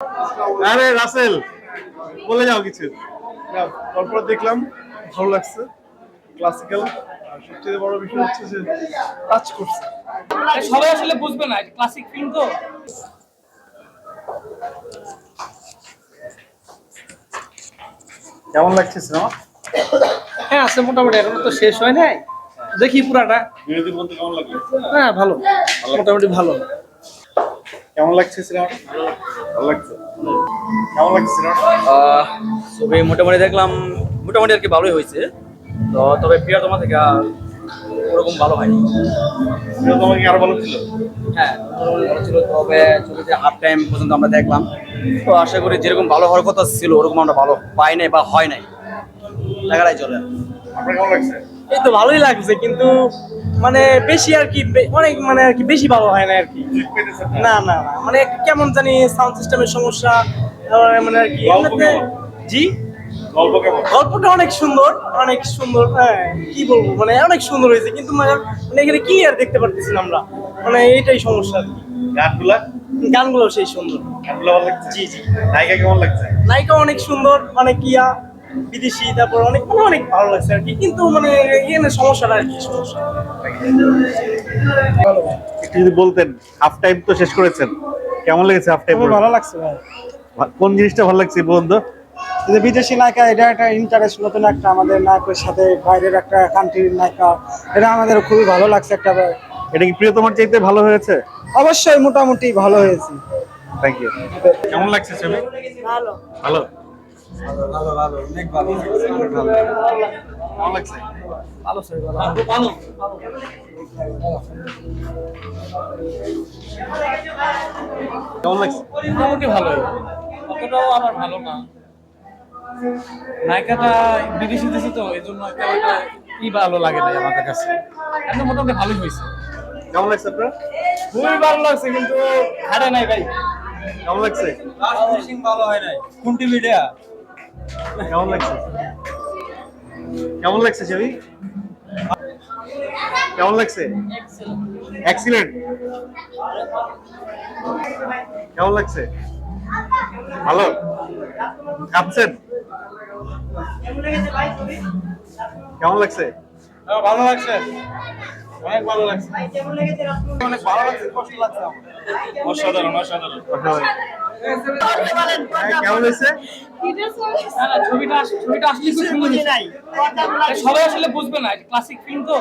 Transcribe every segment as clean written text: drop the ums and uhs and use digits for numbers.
আরে রাসেল, বলে যাও কিছু। না, তারপর দেখলাম, ভালো লাগছে। ক্লাসিক্যাল। আর সবচেয়ে বড় বিষয় হচ্ছে যে টাচ করছে। সবাই আসলে বুঝবে না, ক্লাসিক ফিল্ম তো। কেমন লাগছে সিনেমা? হ্যাঁ আছে মোটামুটি, এখনো তো শেষ হয় নাই, দেখি পুরাটা। বিরোধী বলতে কেমন লাগলো? হ্যাঁ ভালো, মোটামুটি ভালো। কেমন লাগছে সিনেমা? ভালো লাগছে। কেমন লাগছে সিনেমা? ছবি মোটামুটি দেখলাম, মোটামুটি আর কি ভালোই হয়েছে। তো তবে প্রিয়তমা থেকে ওরকম ভালো হয়নি। বিরোধী কি আরো ভালো ছিল? হ্যাঁ মোটামুটি ভালো ছিল, তবে ছবিতে হাফ টাইম পর্যন্ত আমরা দেখলাম। তো আশা করি যেরকম ভালো হওয়ার কথা ছিল ওরকম আমরা ভালো পাই নাই বা হয় নাই, দেখাটাই চলে। আপনার কেমন লাগছে? এই তো ভালোই লাগছে, কিন্তু মানে বেশি আর কি, অনেক মানে আর কি বেশি ভালো হয় না আর কি। জিত পেতেছে না না না, মানে কেমন জানি সাউন্ড সিস্টেমের সমস্যা, তারপরে মানে আর কি গল্প কেমন? জি, গল্প কেমন? গল্পটা অনেক সুন্দর, অনেক সুন্দর। হ্যাঁ কি বলবো, মানে অনেক সুন্দর হয়েছে, কিন্তু মানে এখানে কি আর দেখতে পারতেছি না আমরা, মানে এইটাই সমস্যা আর কি। গানগুলা? গানগুলো সেই সুন্দর। গানগুলো ভালো লাগছে? জি জি। নায়িকা কেমন লাগছে? নায়িকা অনেক সুন্দর, অনেক ইয়া বিদেশি, তারপর অনেক মানে অনেক ভালো লাগছে আর কি, কিন্তু মানে এখানে সমস্যাটা আর কি, সমস্যা। একটু যদি বলতেন, হাফ টাইম তো শেষ করেছেন, কেমন লেগেছে হাফ টাইম? খুবই ভালো লাগছে ভাই। কোন জিনিসটা ভালো লাগছে বন্ধু? এই যে বিদেশি নায়িকা, এটা একটা ইন্টারেস্ট, নতুন একটা আমাদের নায়কের সাথে বাইরের একটা কান্ট্রির নায়িকা, এটা আমাদের খুবই ভালো লাগছে একটা। এটা কি প্রিয়তমার চাইতে ভালো হয়েছে? অবশ্যই মোটামুটি ভালো হয়েছে। Thank you. কেমন লাগছে ছবি? ভালো ভালো। ভালো ভালো অনেক ভালো কেমন লাগছে? ভালো স্যার, ভালো। কেমন লাগছে? মোটামুটি ভালোই, অতটাও আবার ভালো না। নায়িকাটা বিদেশি দেশে তো, এই জন্য একটা কি ভালো লাগে না আমাদের কাছে। এখন মোটামুটি ভালোই হয়েছে। কেমন লাগছে আপনার? খুবই ভালো লাগছে, কিন্তু হারে নাই ভাই। কেমন লাগছে? ভালো হয় নাই, কোনটি মিডিয়া। কেমন লাগছে? কেমন লাগছে ছবি? কেমন লাগছে? এক্সিলেন্ট। কেমন লাগছে? ভালো। কাঁদছেন? কেমন লাগছে? ভালো লাগছে, অনেক ভালো লাগছে। অনেক ভালো লাগছে, কষ্ট লাগছে আমার। অসাধারণ অসাধারণ। কেমন হয়েছে? ছবিটা আসলে খুব সুন্দর হয়েছে। সবাই আসলে বুঝবে না, ক্লাসিক ফিল্ম তো।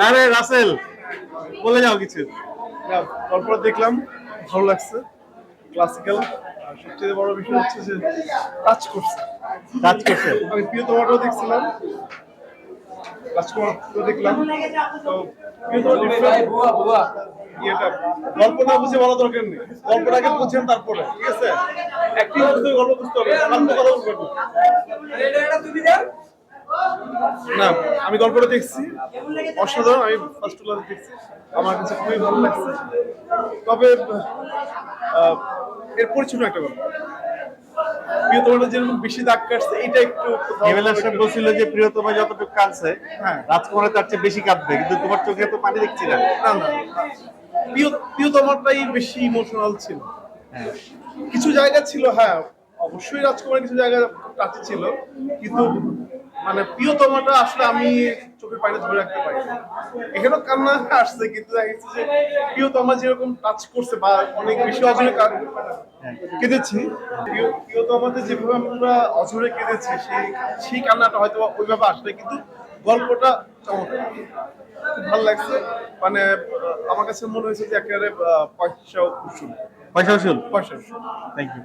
আরে রাসেল, বলে যাও কিছু। না, তারপর দেখলাম, ভালো লাগছে। ক্লাসিক্যাল। আর সবচেয়ে বড় বিষয় হচ্ছে যে টাচ করছে। টাচ করছে। আমি প্রিয়তমাটাও দেখছিলাম, রাজকুমারও দেখলাম। তো প্রিয়তমা ইয়েটা গল্প না বুঝে বলা দরকার নেই, গল্পটাকে বুঝেন তারপরে, ঠিক আছে? একটি বুঝতে গল্প বুঝতে হবে, ফালতু কথা বলবেন না। না, আমি গল্পটা দেখছি, অসাধারণ। আমি ফার্স্ট ক্লাস দেখছি, আমার কাছে খুবই ভালো লাগছে। তবে এর পরিচ্ছন্ন একটা গল্প। প্রিয়তমাটা যেরকম বেশি দাগ কাটছে, এটা একটু বলছিল যে প্রিয়তমা যতটুকু কাঁদছে, হ্যাঁ, রাজকুমারের তার চেয়ে বেশি কাঁদবে, কিন্তু তোমার চোখে তো পানি দেখছি না। না না, প্রিয়তমাটাই বেশি ইমোশনাল ছিল। হ্যাঁ, কিছু জায়গা ছিল, হ্যাঁ অবশ্যই রাজকুমার কিছু জায়গা কাছে ছিল, কিন্তু মানে প্রিয়তমাটা আসলে আমি চোখের পানি ধরে রাখতে পারি না। এখানেও কান্না আসছে, কিন্তু দেখা গেছে যে প্রিয়তমা যেরকম টাচ করছে বা অনেক বেশি অজরে কেঁদেছি, প্রিয়তমাতে যেভাবে আমরা অঝরে কেঁদেছি, সেই কান্নাটা হয়তো ওইভাবে আসলে, কিন্তু গল্পটা চমৎকার, খুব ভালো লাগছে। মানে আমার কাছে মনে হয়েছে যে একেবারে পয়সা উসুল। Thank you.